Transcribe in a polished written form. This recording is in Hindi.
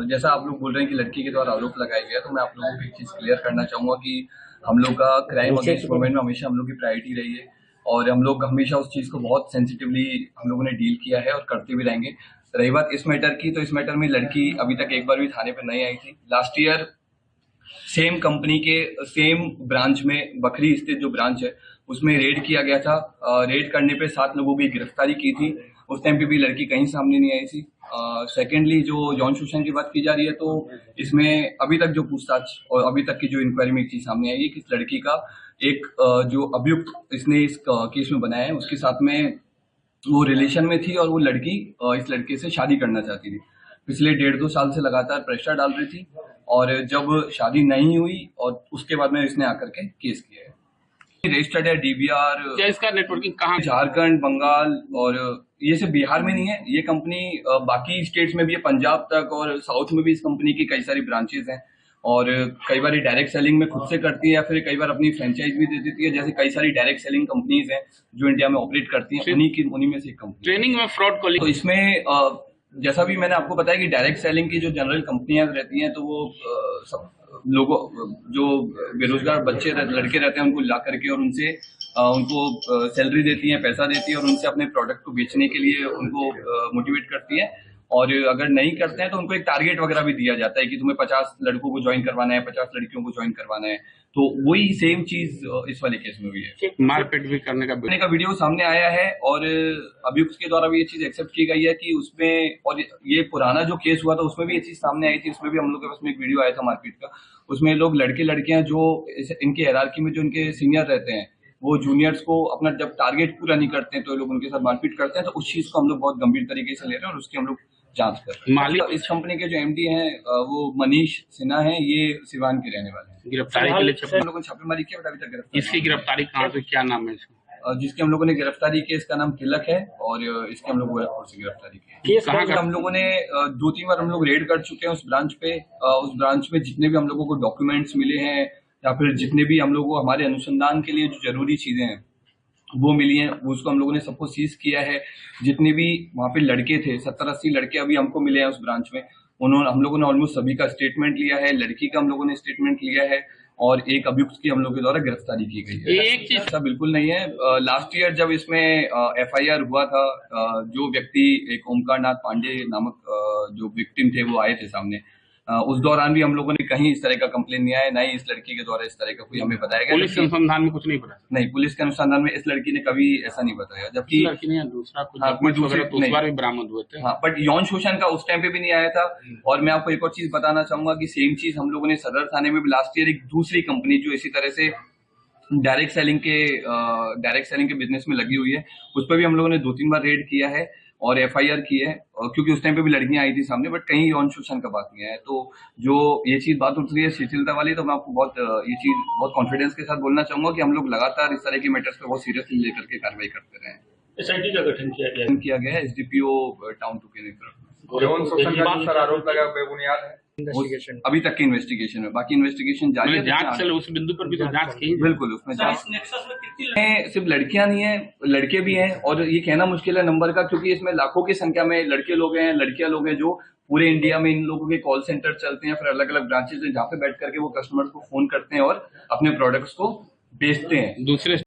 जैसा आप लोग बोल रहे हैं कि लड़की के द्वारा आरोप लगाया गया, तो मैं आप लोगों को एक चीज क्लियर करना चाहूंगा कि हम लोग का क्राइम अगेंस्ट वुमेन में हमेशा हम लोग की प्रायोरिटी रही है और हम लोग हमेशा उस चीज को बहुत सेंसिटिवली हम लोगों ने डील किया है और करते भी रहेंगे। रही बात इस मैटर की, तो इस मैटर में लड़की अभी तक एक बार भी थाने पर नहीं आई थी। लास्ट ईयर सेम कंपनी के सेम ब्रांच में, बखरी स्थित जो ब्रांच है, उसमें रेड किया गया था। रेड करने पे 7 लोगों की गिरफ्तारी की थी। उस टाइम पे भी लड़की कहीं सामने नहीं आई थी। सेकेंडली जो यौन शोषण की बात की जा रही है, तो इसमें अभी तक जो पूछताछ और अभी तक की जो इंक्वायरी में एक चीज सामने आई है कि इस लड़की का एक जो अभियुक्त इसने इस केस में बनाया है, उसके साथ में वो रिलेशन में थी और वो लड़की इस लड़के से शादी करना चाहती थी। पिछले 1.5-2 साल से लगातार प्रेशर डाल रही थी और जब शादी नहीं हुई और उसके बाद में इसने आकर के केस किया है। रजिस्टर्ड है डीबीआर। इसका नेटवर्किंग कहाँ? झारखंड, बंगाल और ये सिर्फ बिहार में नहीं है। ये कंपनी बाकी स्टेट्स में भी है, पंजाब तक और साउथ में भी इस कंपनी की कई सारी ब्रांचेस हैं और कई बार डायरेक्ट सेलिंग में खुद से करती है या फिर कई बार अपनी फ्रेंचाइज भी दे देती है। जैसे कई सारी डायरेक्ट सेलिंग कंपनीज हैं जो इंडिया में ऑपरेट करती हैं, उन्हीं में से एक कंपनी। ट्रेनिंग में फ्रॉड को तो इसमें जैसा भी मैंने आपको बताया कि डायरेक्ट सेलिंग की जो जनरल कंपनियां रहती हैं, तो वो सब लोगों जो बेरोजगार बच्चे लड़के रहते हैं उनको ला करके और उनसे उनको सैलरी देती हैं, पैसा देती है और उनसे अपने प्रोडक्ट को बेचने के लिए उनको मोटिवेट करती है। और अगर नहीं करते हैं तो उनको एक टारगेट वगैरह भी दिया जाता है कि तुम्हें 50 लड़कों को ज्वाइन करवाना है, 50 लड़कियों को ज्वाइन करवाना है। तो वही सेम चीज इस वाले केस में हुई है। मारपीट भी करने का वीडियो सामने आया है और अभियुक्त के द्वारा भी ये चीज एक्सेप्ट की गई है कि उसमें, और ये पुराना जो केस हुआ था उसमें भी ये चीज सामने आई थी। उसमें भी हम लोग के पास में एक वीडियो आया था मारपीट का। उसमें लोग लड़के लड़कियां जो इनके हायरार्की में जो इनके सीनियर रहते हैं, वो जूनियर्स को अपना जब टारगेट पूरा नहीं करते हैं तो लोग उनके साथ मारपीट करते हैं। तो उस चीज को हम लोग बहुत गंभीर तरीके से ले रहे हैं और उसकी हम लोग जांच कर रहे हैं। मालिक इस कंपनी के जो एमडी हैं वो मनीष सिन्हा हैं, ये सिवान के रहने वाले हैं। गिरफ्तारी के लिए हम लोगों ने छापेमारी की, अभी तक गिरफ्तारी। इसकी गिरफ्तारी कहाँ से, क्या नाम है इसका? जिसकी हम लोगों ने गिरफ्तारी की, इसका नाम तिलक है और इसके हम लोग गोरखपुर से गिरफ्तारी की। कहाँ हम लोगों ने 2-3 बार हम लोग रेड कर चुके हैं उस ब्रांच पे। उस ब्रांच में जितने भी हम लोगों को डॉक्यूमेंट्स मिले हैं या फिर जितने भी हम लोगों को हमारे अनुसंधान के लिए जो जरूरी चीजें हैं वो मिली हैं, उसको हम लोगों ने सबको सीज किया है। जितने भी वहां पे लड़के थे, 70-80 लड़के अभी हमको मिले हैं उस ब्रांच में, हम लोगों ने ऑलमोस्ट सभी का स्टेटमेंट लिया है। लड़की का हम लोगों ने स्टेटमेंट लिया है और एक अभियुक्त की हम लोग के द्वारा गिरफ्तारी की गई है। एक चीज ऐसा बिल्कुल नहीं है। लास्ट ईयर जब इसमें एफआईआर हुआ था, जो व्यक्ति एक ओमकार नाथ पांडे नामक जो विक्टिम थे वो आए थे सामने, उस दौरान भी हम लोगों ने कहीं इस तरह का कंप्लेन नहीं आया, नहीं इस लड़की के द्वारा इस तरह का कोई हमें बताया गया। पुलिस के अनुसंधान में कुछ नहीं पता? नहीं, पुलिस के अनुसंधान में इस लड़की ने कभी ऐसा नहीं बताया। जबकि लड़की ने दूसरा कुछ बार भी बरामद हुए थे। हाँ, बट यौन शोषण का उस टाइम पे भी नहीं आया था। और मैं आपको एक और चीज बताना चाहूंगा कि सेम चीज हम लोगों ने सदर थाने में भी लास्ट ईयर एक दूसरी कंपनी जो इसी तरह से डायरेक्ट सेलिंग के बिजनेस में लगी हुई है, उस पर भी हम लोगों ने 2-3 बार रेड किया है और एफआईआर की है, क्योंकि उस टाइम पे भी लड़कियां आई थी सामने, बट कहीं यौन शोषण का बात नहीं आया। तो जो ये चीज बात उठ रही है शिथिलता वाली, तो मैं आपको ये चीज बहुत कॉन्फिडेंस के साथ बोलना चाहूंगा कि हम लोग लगातार इस तरह के मैटर्स पे बहुत सीरियसली लेकर के कार्रवाई करते रहे हैं। एसआईटी का गठन किया गया है एसडीपीओ टाउन 2 के नेतृत्व। यौन शोषण का सर आरोप लगा बेबुनियाद है। अभी तक की इन्वेस्टिगेशन है, बाकी इन्वेस्टिगेशन जारी है। जांच चल उस बिंदु पर भी तो जांच की। बिल्कुल, उसमें जांच सिर्फ लड़कियां नहीं है, लड़के भी हैं। और ये कहना मुश्किल है नंबर का, क्योंकि इसमें लाखों की संख्या में लड़के लोग हैं, लड़कियां लोग हैं जो पूरे इंडिया में इन लोगों के कॉल सेंटर चलते हैं, फिर अलग अलग ब्रांचेस हैं जहाँ पे बैठ करके वो कस्टमर्स को फोन करते हैं और अपने प्रोडक्ट्स को बेचते हैं। दूसरे